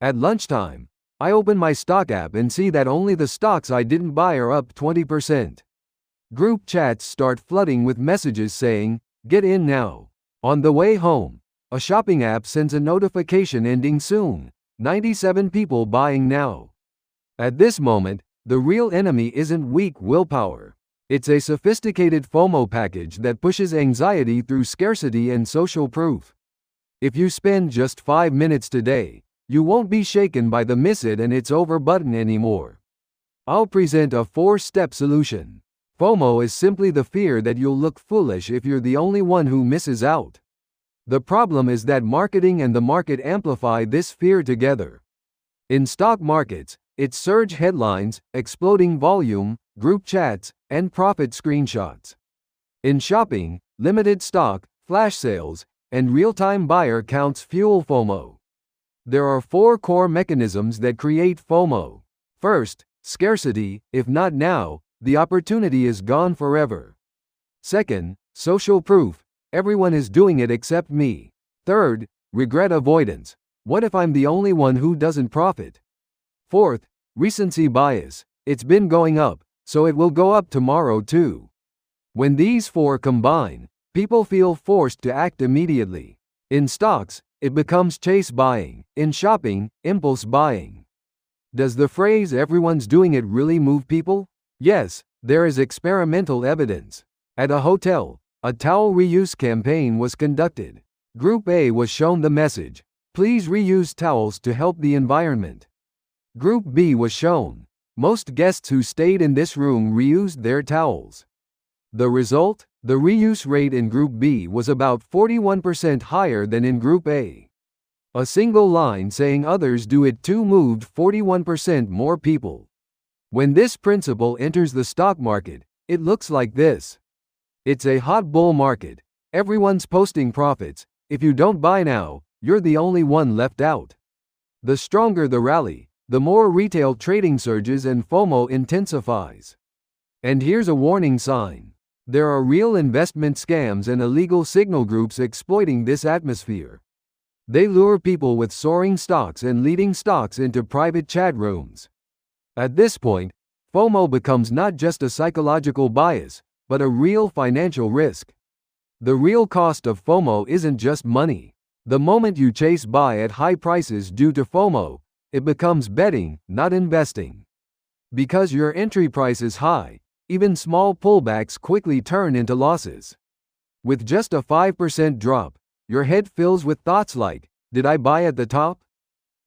At lunchtime, I open my stock app and see that only the stocks I didn't buy are up 20%. Group chats start flooding with messages saying, "Get in now." On the way home, a shopping app sends a notification ending soon. 97 people buying now. At this moment, the real enemy isn't weak willpower. It's a sophisticated FOMO package that pushes anxiety through scarcity and social proof. If you spend just 5 minutes today, you won't be shaken by the "miss it and it's over" button anymore. I'll present a 4-step solution. FOMO is simply the fear that you'll look foolish if you're the only one who misses out. The problem is that marketing and the market amplify this fear together. In stock markets, it's surge headlines, exploding volume, group chats, and profit screenshots. In shopping, limited stock, flash sales, and real-time buyer counts fuel FOMO. There are 4 core mechanisms that create FOMO. First, scarcity. If not now, the opportunity is gone forever. Second, social proof. Everyone is doing it except me. Third, regret avoidance. What if I'm the only one who doesn't profit? Fourth, recency bias. It's been going up, so it will go up tomorrow too. When these 4 combine, people feel forced to act immediately. In stocks, it becomes chase buying. In shopping, impulse buying. Does the phrase "everyone's doing it" really move people? Yes, there is experimental evidence. At a hotel, a towel reuse campaign was conducted. Group A was shown the message, "Please reuse towels to help the environment." Group B was shown, "Most guests who stayed in this room reused their towels." The result? The reuse rate in Group B was about 41% higher than in Group A. A single line saying "others do it too" moved 41% more people. When this principle enters the stock market, it looks like this. It's a hot bull market. Everyone's posting profits. If you don't buy now, you're the only one left out. The stronger the rally, the more retail trading surges and FOMO intensifies. And here's a warning sign. There are real investment scams and illegal signal groups exploiting this atmosphere. They lure people with soaring stocks and leading stocks into private chat rooms. At this point, FOMO becomes not just a psychological bias, but a real financial risk. The real cost of FOMO isn't just money. The moment you chase buy at high prices due to FOMO, it becomes betting, not investing. Because your entry price is high, even small pullbacks quickly turn into losses. With just a 5% drop, your head fills with thoughts like, "Did I buy at the top?"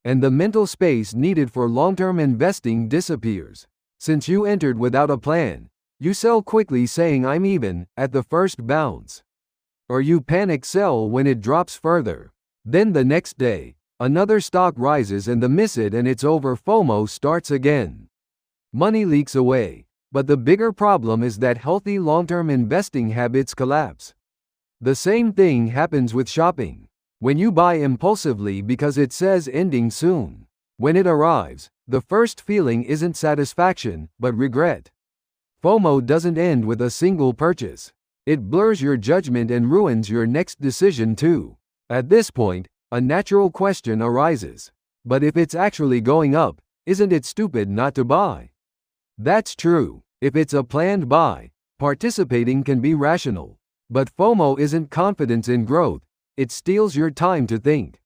And the mental space needed for long-term investing disappears. Since you entered without a plan, you sell quickly saying "I'm even" at the first bounce. Or you panic sell when it drops further. Then the next day, another stock rises and the "miss it and it's over" FOMO starts again. Money leaks away, but the bigger problem is that healthy long-term investing habits collapse. The same thing happens with shopping. When you buy impulsively because it says "ending soon," when it arrives, the first feeling isn't satisfaction, but regret. FOMO doesn't end with a single purchase. It blurs your judgment and ruins your next decision too. At this point, a natural question arises. But if it's actually going up, isn't it stupid not to buy? That's true. If it's a planned buy, participating can be rational. But FOMO isn't confidence in growth, it steals your time to think.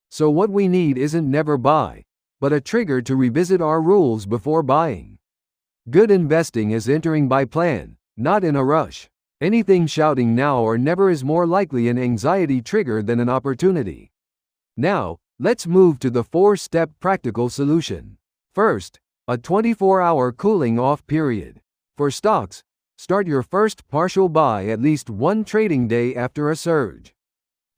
So what we need isn't "never buy," but a trigger to revisit our rules before buying. Good investing is entering by plan, not in a rush. Anything shouting "now or never" is more likely an anxiety trigger than an opportunity. Now, let's move to the 4-step practical solution. First, a 24-hour cooling off period. For stocks, start your first partial buy at least one trading day after a surge.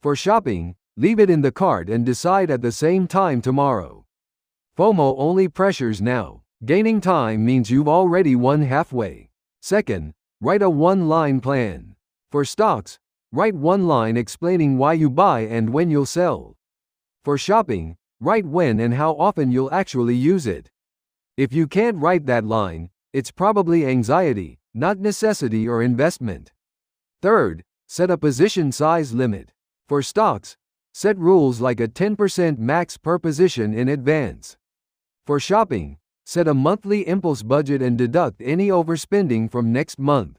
For shopping, leave it in the cart and decide at the same time tomorrow. FOMO only pressures now. Gaining time means you've already won halfway. Second, write a 1-line plan. For stocks, write 1 line explaining why you buy and when you'll sell. For shopping, write when and how often you'll actually use it. If you can't write that line, it's probably anxiety, not necessity or investment. Third, set a position size limit. For stocks, Set rules like a 10% max per position in advance. For shopping, set a monthly impulse budget and deduct any overspending from next month.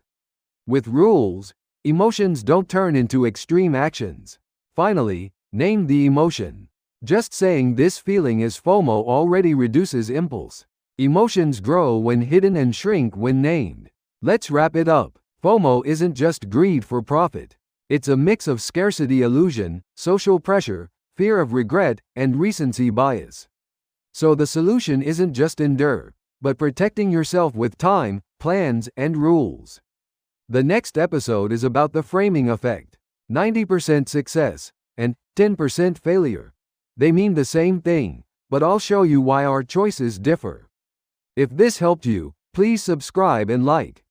With rules, emotions don't turn into extreme actions. Finally, name the emotion. Just saying this feeling is FOMO already reduces impulse. Emotions grow when hidden and shrink when named. Let's wrap it up. FOMO isn't just greed for profit. It's a mix of scarcity illusion, social pressure, fear of regret, and recency bias. So the solution isn't just endure, but protecting yourself with time, plans, and rules. The next episode is about the framing effect. 90% success and 10% failure. They mean the same thing, but I'll show you why our choices differ. If this helped you, please subscribe and like.